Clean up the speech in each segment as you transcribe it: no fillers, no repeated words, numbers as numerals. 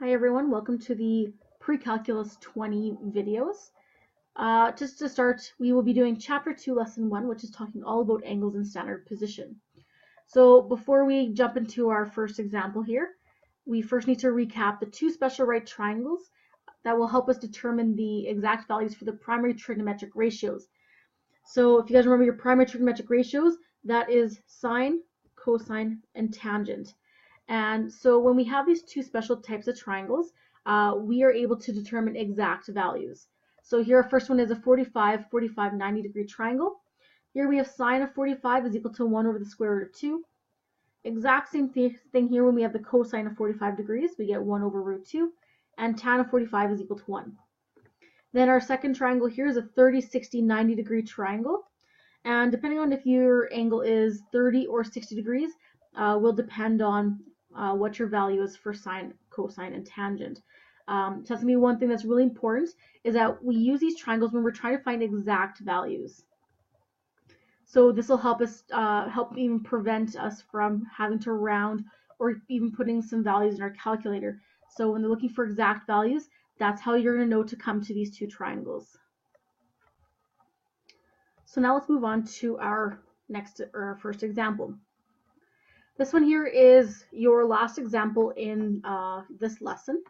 Hi everyone, welcome to the Pre-Calculus 20 videos. Just to start, we will be doing Chapter 2, Lesson 1, which is talking all about angles and standard position. So before we jump into our first example here, we first need to recap the two special right triangles that will help us determine the exact values for the primary trigonometric ratios. So if you guys remember your primary trigonometric ratios, that is sine, cosine, and tangent. And so when we have these two special types of triangles, we are able to determine exact values. So here our first one is a 45, 45, 90 degree triangle. Here we have sine of 45 is equal to 1 over the square root of 2. Exact same thing here when we have the cosine of 45 degrees, we get 1 over root 2. And tan of 45 is equal to 1. Then our second triangle here is a 30, 60, 90 degree triangle. And depending on if your angle is 30 or 60 degrees, will depend on what your value is for sine, cosine, and tangent. So that's going to be one thing that's really important, is that we use these triangles when we're trying to find exact values. So this will help us, help even prevent us from having to round or even putting some values in our calculator. So when they're looking for exact values, that's how you're going to know to come to these two triangles. So now let's move on to our first example. This one here is your last example in this lesson.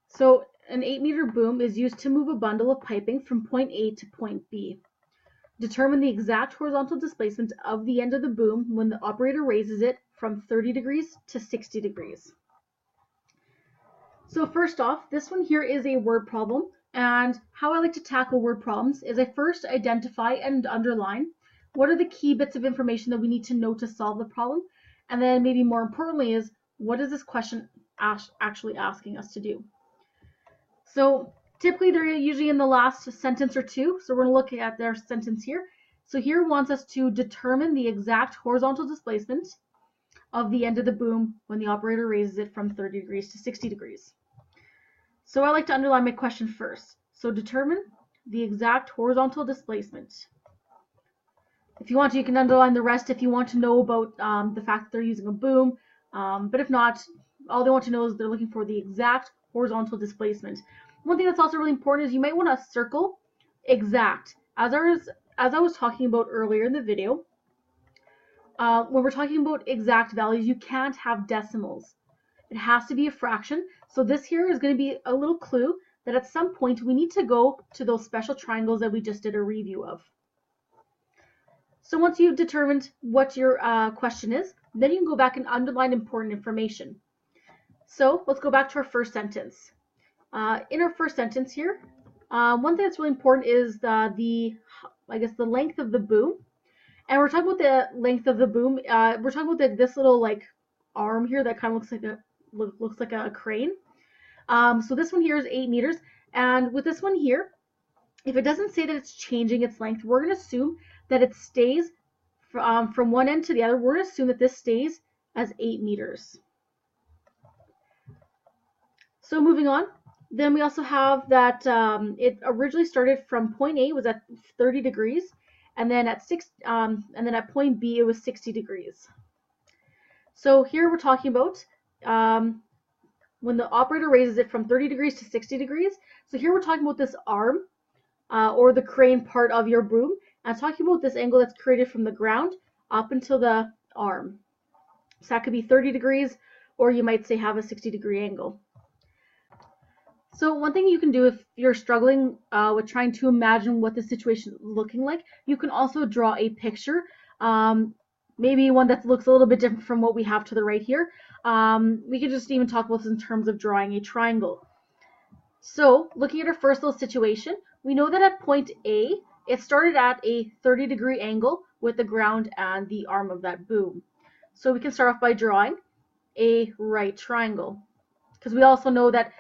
So an 8-meter boom is used to move a bundle of piping from point A to point B. Determine the exact horizontal displacement of the end of the boom when the operator raises it from 30 degrees to 60 degrees. So first off, this one here is a word problem, and how I like to tackle word problems is I first identify and underline what are the key bits of information that we need to know to solve the problem, and then maybe more importantly is what is this question actually asking us to do. So typically they're usually in the last sentence or two, so we're going to look at their sentence here. So here it wants us to determine the exact horizontal displacement of the end of the boom when the operator raises it from 30 degrees to 60 degrees. So I like to underline my question first. So determine the exact horizontal displacement. If you want to, you can underline the rest if you want to know about the fact that they're using a boom. But if not, all they want to know is they're looking for the exact horizontal displacement. One thing that's also really important is you might want to circle exact. As I was talking about earlier in the video, when we're talking about exact values, you can't have decimals. It has to be a fraction. So this here is going to be a little clue that at some point we need to go to those special triangles that we just did a review of. So once you've determined what your question is, then you can go back and underline important information. So let's go back to our first sentence. In our first sentence here, one thing that's really important is the length of the boom. And we're talking about the length of the boom. We're talking about this little like arm here that kind of looks like a crane. So this one here is 8 meters, and with this one here, if it doesn't say that it's changing its length, we're going to assume that it stays from one end to the other. We're going to assume that this stays as 8 meters. So moving on, then we also have that it originally started from point A was at 30 degrees, and then at point B it was 60 degrees. So here we're talking about when the operator raises it from 30 degrees to 60 degrees. So here we're talking about this arm or the crane part of your boom. And talking about this angle that's created from the ground up until the arm. So that could be 30 degrees, or you might say have a 60-degree angle. So one thing you can do if you're struggling with trying to imagine what the situation is looking like, you can also draw a picture. Maybe one that looks a little bit different from what we have to the right here. We could just even talk about this in terms of drawing a triangle. So looking at our first little situation, we know that at point A, it started at a 30-degree angle with the ground and the arm of that boom. So we can start off by drawing a right triangle, because we also know that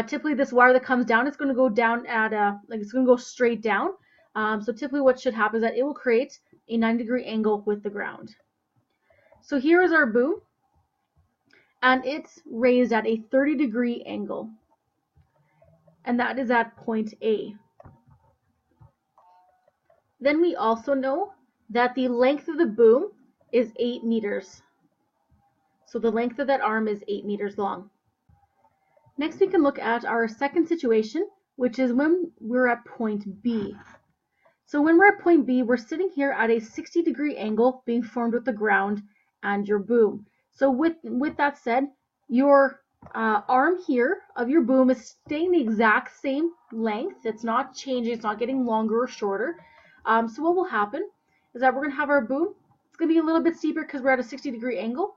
typically this wire that comes down, it's going to go down at it's going to go straight down. So typically what should happen is that it will create a 90-degree angle with the ground. So here is our boom, and it's raised at a 30-degree angle, and that is at point A. Then we also know that the length of the boom is 8 meters. So the length of that arm is 8 meters long. Next, we can look at our second situation, which is when we're at point B. So when we're at point B, we're sitting here at a 60-degree angle being formed with the ground and your boom. So with that said, your arm here of your boom is staying the exact same length. It's not changing. It's not getting longer or shorter. So what will happen is that we're going to have our boom. It's going to be a little bit steeper because we're at a 60-degree angle.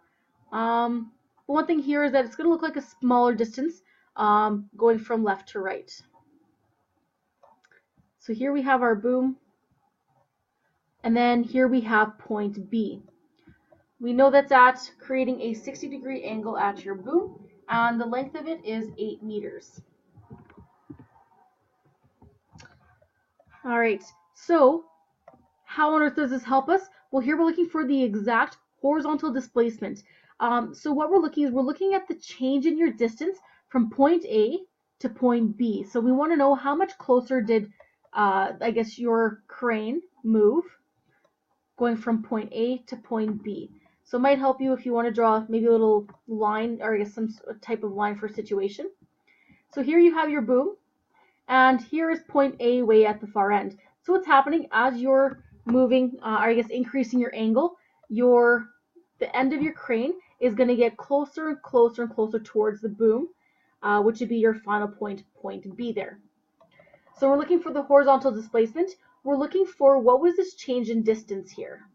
But one thing here is that it's going to look like a smaller distance going from left to right. So here we have our boom. And then here we have point B. We know that's at creating a 60-degree angle at your boom, and the length of it is 8 meters. All right, so how on earth does this help us? Well, here we're looking for the exact horizontal displacement. So what we're looking at the change in your distance from point A to point B. So we want to know how much closer did, I guess, your crane move going from point A to point B. So it might help you if you want to draw maybe a little line, or I guess some type of line for a situation. So here you have your boom, and here is point A way at the far end. So what's happening as you're moving, or I guess increasing your angle, the end of your crane is going to get closer and closer and closer towards the boom, which would be your final point, point B there. So we're looking for the horizontal displacement. We're looking for what was this change in distance here.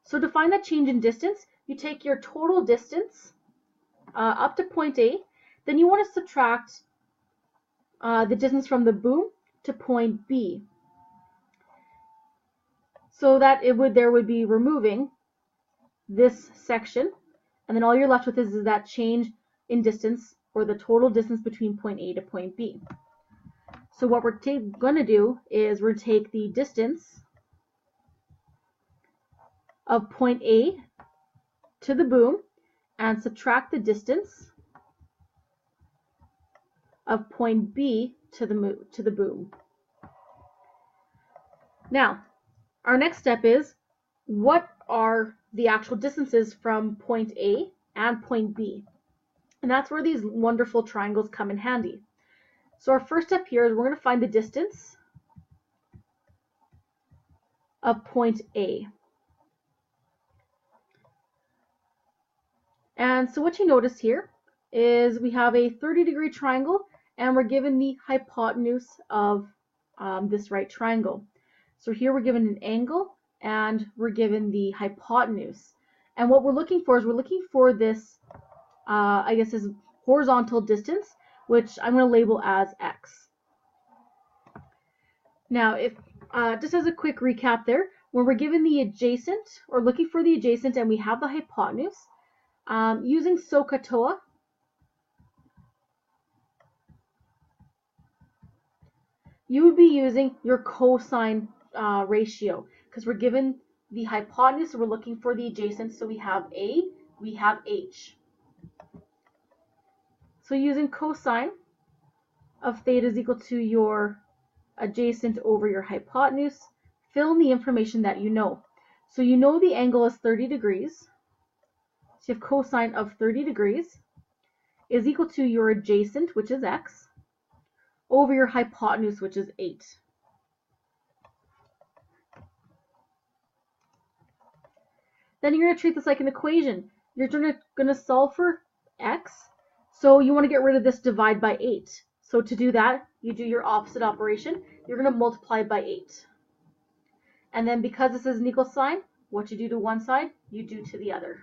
So to find that change in distance, you take your total distance up to point A, then you want to subtract the distance from the boom to point B. So that there would be removing this section, and then all you're left with is that change in distance, or the total distance between point A to point B. So what we're going to do is we're going to take the distance of point A to the boom and subtract the distance of point B to the boom. Now, our next step is, what are the actual distances from point A and point B? And that's where these wonderful triangles come in handy. So our first step here is we're going to find the distance of point A. And so what you notice here is we have a 30-degree triangle, and we're given the hypotenuse of this right triangle. So here we're given an angle, and we're given the hypotenuse. And what we're looking for is this, I guess, this horizontal distance, which I'm going to label as x. Now, if just as a quick recap there, when we're given the adjacent, or looking for the adjacent, and we have the hypotenuse, using SOHCAHTOA, you would be using your cosine ratio, because we're given the hypotenuse, so we're looking for the adjacent, so we have A, we have H. So using cosine of theta is equal to your adjacent over your hypotenuse, fill in the information that you know. So you know the angle is 30 degrees. So you have cosine of 30 degrees is equal to your adjacent, which is x, over your hypotenuse, which is 8. Then you're going to treat this like an equation. You're going to solve for x. So you want to get rid of this divide by 8. So to do that, you do your opposite operation. You're going to multiply by 8. And then because this is an equal sign, what you do to one side, you do to the other.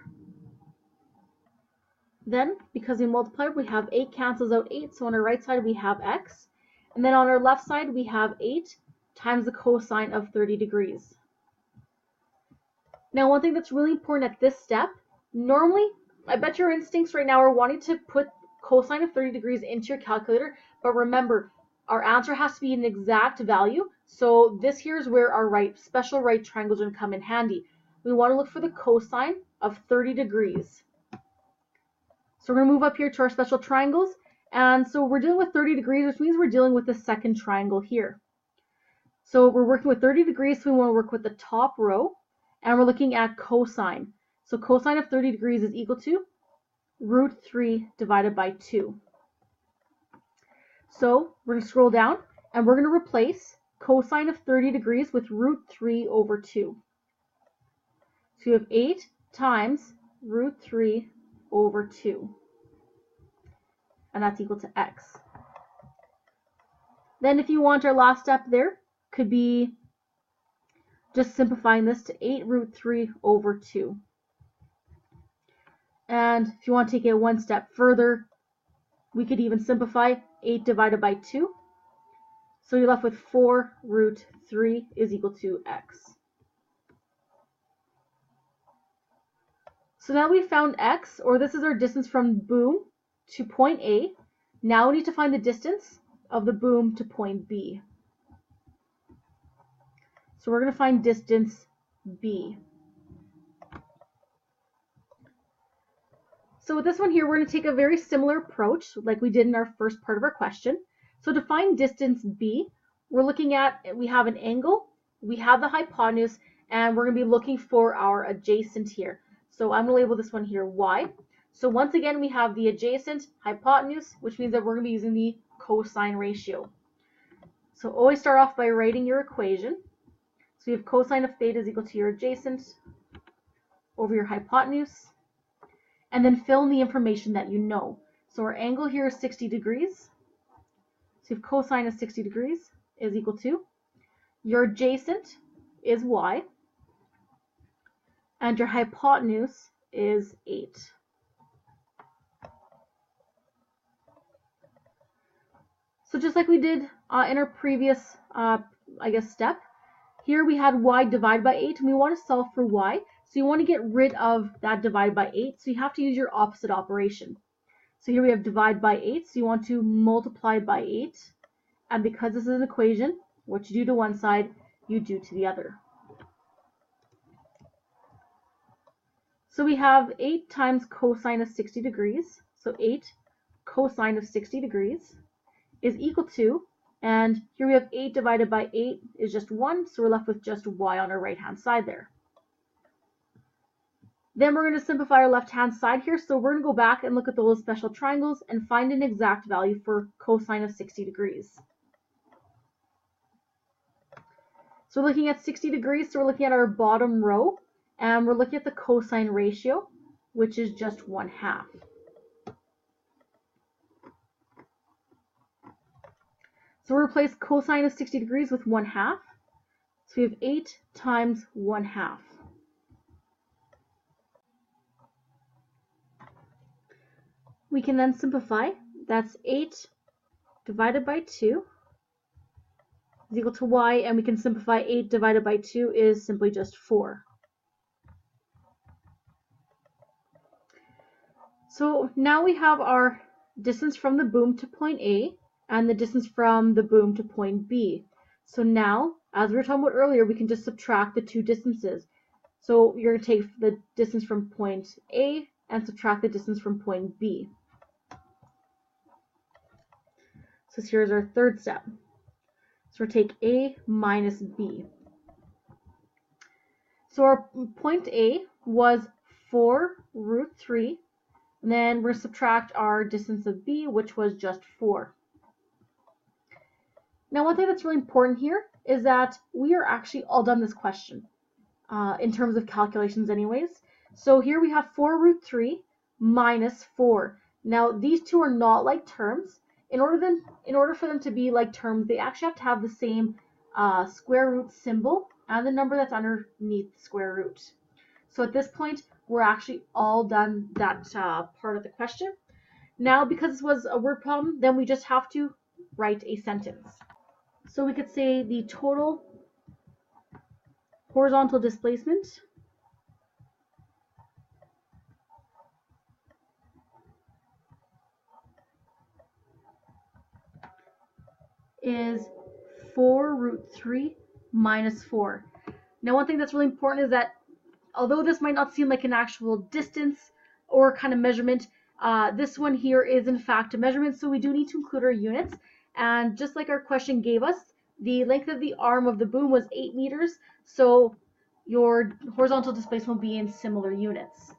Then, because we multiply, we have 8 cancels out 8. So on our right side, we have x. And then on our left side, we have 8 times the cosine of 30 degrees. Now, one thing that's really important at this step, normally, I bet your instincts right now are wanting to put cosine of 30 degrees into your calculator, but remember, our answer has to be an exact value. So this here is where our special right triangles are going to come in handy. We want to look for the cosine of 30 degrees. So we're going to move up here to our special triangles. And so we're dealing with 30 degrees, which means we're dealing with the second triangle here. So we're working with 30 degrees, so we want to work with the top row. And we're looking at cosine. So cosine of 30 degrees is equal to root 3 divided by 2. So we're going to scroll down and we're going to replace cosine of 30 degrees with root 3 over 2. So you have 8 times root 3 over 2. And that's equal to x. Then if you want, our last step there could be just simplifying this to 8 root 3 over 2. And if you want to take it one step further, we could even simplify 8 divided by 2. So you're left with 4 root 3 is equal to x. So now we've found x, or this is our distance from boom to point A. Now we need to find the distance of the boom to point B. So we're going to find distance B. So with this one here, we're going to take a very similar approach like we did in our first part of our question. So to find distance B, we're looking at, we have an angle, we have the hypotenuse, and we're going to be looking for our adjacent here. So I'm going to label this one here y. So once again, we have the adjacent hypotenuse, which means that we're going to be using the cosine ratio. So always start off by writing your equation. So you have cosine of theta is equal to your adjacent over your hypotenuse, and then fill in the information that you know. So our angle here is 60 degrees. So you have cosine of 60 degrees is equal to your adjacent is y, and your hypotenuse is 8. So just like we did in our previous, step, here we had y divided by 8, and we want to solve for y. So you want to get rid of that divided by 8, so you have to use your opposite operation. So here we have divide by 8, so you want to multiply by 8. And because this is an equation, what you do to one side, you do to the other. So we have 8 times cosine of 60 degrees. So 8 cosine of 60 degrees is equal to, and here we have 8 divided by 8 is just 1, so we're left with just y on our right-hand side there. Then we're going to simplify our left-hand side here, so we're going to go back and look at those special triangles and find an exact value for cosine of 60 degrees. So we're looking at 60 degrees, so we're looking at our bottom row, and we're looking at the cosine ratio, which is just 1/2. So we'll replace cosine of 60 degrees with 1/2. So we have 8 times 1/2. We can then simplify. That's 8 divided by 2 is equal to y, and we can simplify 8 divided by 2 is simply just 4. So now we have our distance from the boom to point A and the distance from the boom to point B. So now, as we were talking about earlier, we can just subtract the two distances. So you're going to take the distance from point A and subtract the distance from point B. So here's our third step. So we'll take A minus B. So our point A was 4 root 3. And then we're going to subtract our distance of B, which was just 4. Now, one thing that's really important here is that we are actually all done this question in terms of calculations anyways. So here we have 4 root 3 minus 4. Now, these two are not like terms. In order for them to be like terms, they actually have to have the same square root symbol and the number that's underneath the square root. So at this point, we're actually all done that part of the question. Now, because this was a word problem, then we just have to write a sentence. So we could say the total horizontal displacement is 4 root 3 minus 4. Now, one thing that's really important is that although this might not seem like an actual distance or kind of measurement, this one here is in fact a measurement, so we do need to include our units. And just like our question gave us, the length of the arm of the boom was 8 meters. So your horizontal displacement will be in similar units.